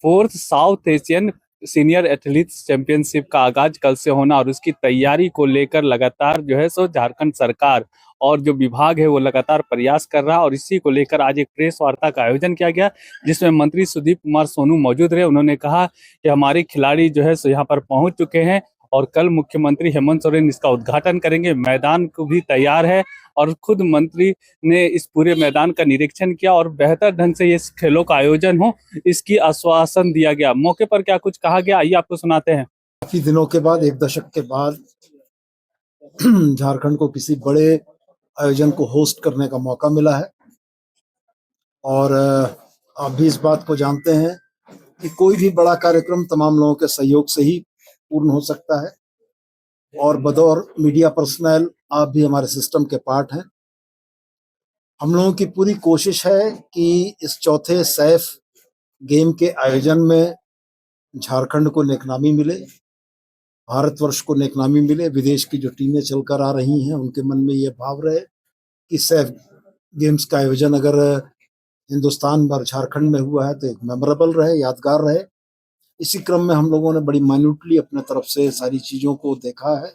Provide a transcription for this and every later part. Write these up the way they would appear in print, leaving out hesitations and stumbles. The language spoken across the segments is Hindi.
Fourth south Asian senior athletes championship का आगाज कल से होना और उसकी तैयारी को लेकर लगातार जो है सो झारखंड सरकार और जो विभाग है वो लगातार प्रयास कर रहा है। और इसी को लेकर आज एक प्रेस वार्ता का आयोजन किया गया, जिसमें मंत्री सुदीप कुमार सोनू मौजूद रहे। उन्होंने कहा कि हमारे खिलाड़ी जो है सो यहाँ पर पहुंच चुके हैं और कल मुख्यमंत्री हेमंत सोरेन इसका उद्घाटन करेंगे। मैदान को भी तैयार है और खुद मंत्री ने इस पूरे मैदान का निरीक्षण किया और बेहतर ढंग से इस खेलों का आयोजन हो, इसकी आश्वासन दिया गया। मौके पर क्या कुछ कहा गया, आइए आपको सुनाते हैं। काफी दिनों के बाद, एक दशक के बाद झारखंड को किसी बड़े आयोजन को होस्ट करने का मौका मिला है। और आप भी इस बात को जानते हैं कि कोई भी बड़ा कार्यक्रम तमाम लोगों के सहयोग से ही पूर्ण हो सकता है। और बतौर मीडिया पर्सनल आप भी हमारे सिस्टम के पार्ट हैं। हम लोगों की पूरी कोशिश है कि इस चौथे सैफ गेम के आयोजन में झारखंड को नेकनामी मिले, भारतवर्ष को नेकनामी मिले। विदेश की जो टीमें चलकर आ रही हैं उनके मन में ये भाव रहे कि सैफ गेम्स का आयोजन अगर हिंदुस्तान और झारखंड में हुआ है तो एक मेमोरेबल रहे, यादगार रहे। इसी क्रम में हम लोगों ने बड़ी माइन्यूटली अपने तरफ से सारी चीज़ों को देखा है,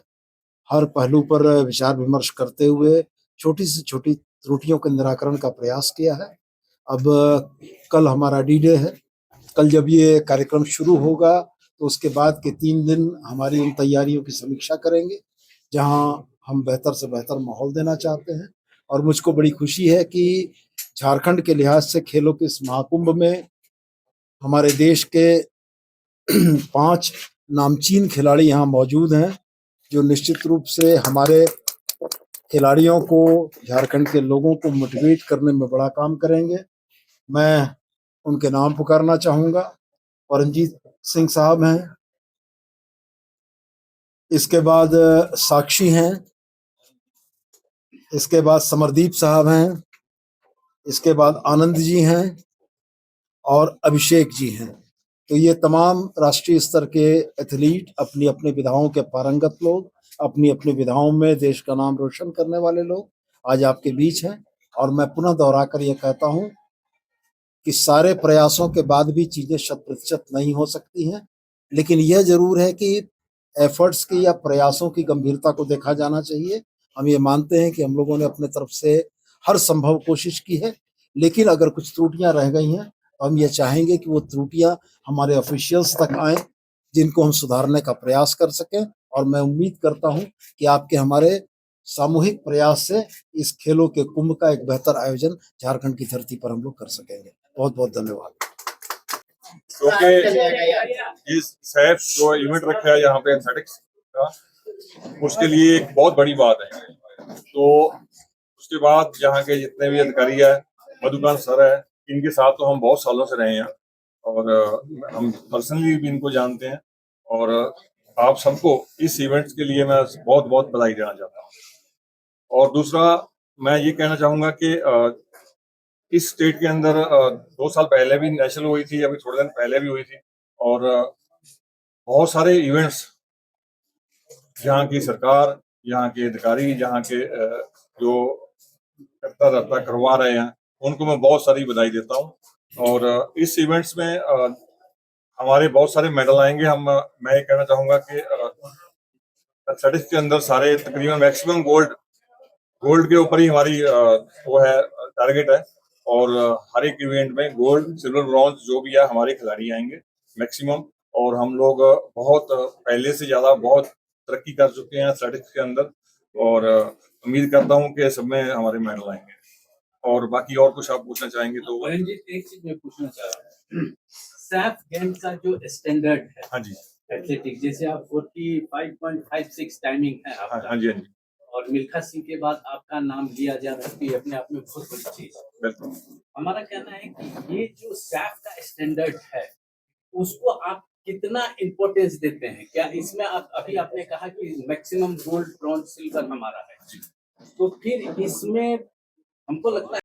हर पहलू पर विचार विमर्श करते हुए छोटी से छोटी त्रुटियों के निराकरण का प्रयास किया है। अब कल हमारा डी-डे है। कल जब ये कार्यक्रम शुरू होगा तो उसके बाद के 3 दिन हमारी उन तैयारियों की समीक्षा करेंगे, जहां हम बेहतर से बेहतर माहौल देना चाहते हैं। और मुझको बड़ी खुशी है कि झारखंड के लिहाज से खेलों के इस महाकुंभ में हमारे देश के 5 नामचीन खिलाड़ी यहाँ मौजूद हैं, जो निश्चित रूप से हमारे खिलाड़ियों को, झारखंड के लोगों को मोटिवेट करने में बड़ा काम करेंगे। मैं उनके नाम पुकारना चाहूँगा। परमजीत सिंह साहब हैं, इसके बाद साक्षी हैं, इसके बाद समरदीप साहब हैं, इसके बाद आनंद जी हैं और अभिषेक जी हैं। तो ये तमाम राष्ट्रीय स्तर के एथलीट, अपनी अपनी विधाओं के पारंगत लोग, अपनी अपनी विधाओं में देश का नाम रोशन करने वाले लोग आज आपके बीच हैं। और मैं पुनः दोहराकर ये कहता हूँ कि सारे प्रयासों के बाद भी चीजें 100% नहीं हो सकती हैं, लेकिन यह जरूर है कि एफर्ट्स की या प्रयासों की गंभीरता को देखा जाना चाहिए। हम ये मानते हैं कि हम लोगों ने अपने तरफ से हर संभव कोशिश की है, लेकिन अगर कुछ त्रुटियां रह गई हैं तो हम ये चाहेंगे कि वो त्रुटियां हमारे ऑफिशियल्स तक आए, जिनको हम सुधारने का प्रयास कर सकें। और मैं उम्मीद करता हूं कि आपके हमारे सामूहिक प्रयास से इस खेलों के कुंभ का एक बेहतर आयोजन झारखंड की धरती पर हम लोग कर सकेंगे। बहुत बहुत धन्यवाद। क्योंकि इस सैफ जो इवेंट रखा है यहाँ पे एथलेटिक्स का, उसके लिए एक बहुत बड़ी बात है। तो उसके बाद यहाँ के जितने भी अधिकारी है, मधुकांत सर है, इनके साथ तो हम बहुत सालों से रहे हैं और हम पर्सनली भी इनको जानते हैं। और आप सबको इस इवेंट के लिए मैं बहुत बहुत बधाई देना चाहता हूँ। और दूसरा मैं ये कहना चाहूँगा कि इस स्टेट के अंदर 2 साल पहले भी नेशनल हुई थी, अभी थोड़े दिन पहले भी हुई थी। और बहुत सारे इवेंट्स यहाँ की सरकार, यहाँ के अधिकारी, यहाँ के जो करता रहता करवा रहे हैं, उनको मैं बहुत सारी बधाई देता हूँ। और इस इवेंट्स में हमारे बहुत सारे मेडल आएंगे। मैं ये कहना चाहूँगा कि एथलेटिक्स के अंदर सारे तकरीबन मैक्सिमम गोल्ड के ऊपर ही हमारी वो है टारगेट है। और हर एक इवेंट में गोल्ड, सिल्वर, ब्रॉन्ज जो भी है हमारे खिलाड़ी आएंगे मैक्सिमम। और हम लोग बहुत पहले से ज्यादा बहुत तरक्की कर चुके हैं एथलेटिक्स के अंदर। और उम्मीद करता हूँ कि सब में हमारे मेडल आएंगे। और बाकी और कुछ आप पूछना चाहेंगे तो? एक चीज मैं पूछना चाह रहा हूँ, सैफ गेम का जो स्टैंडर्ड है, हाँ जी, एथलेटिक्स, जैसे आप 45.56 टाइमिंग है आपका, हाँ जी, हाँ जी, और मिल्खा सिंह के बाद आपका नाम लिया जा रहा है, अपने आप में बहुत बड़ी चीज। बिल्कुल। हमारा कहना है कि ये जो सैफ का स्टैंडर्ड है, उसको आप कितना इम्पोर्टेंस देते हैं? क्या इसमें आप अभी आपने कहा कि मैक्सिमम गोल्ड, ब्रॉन्ज, सिल्वर हमारा है, तो फिर इसमें हमको लगता है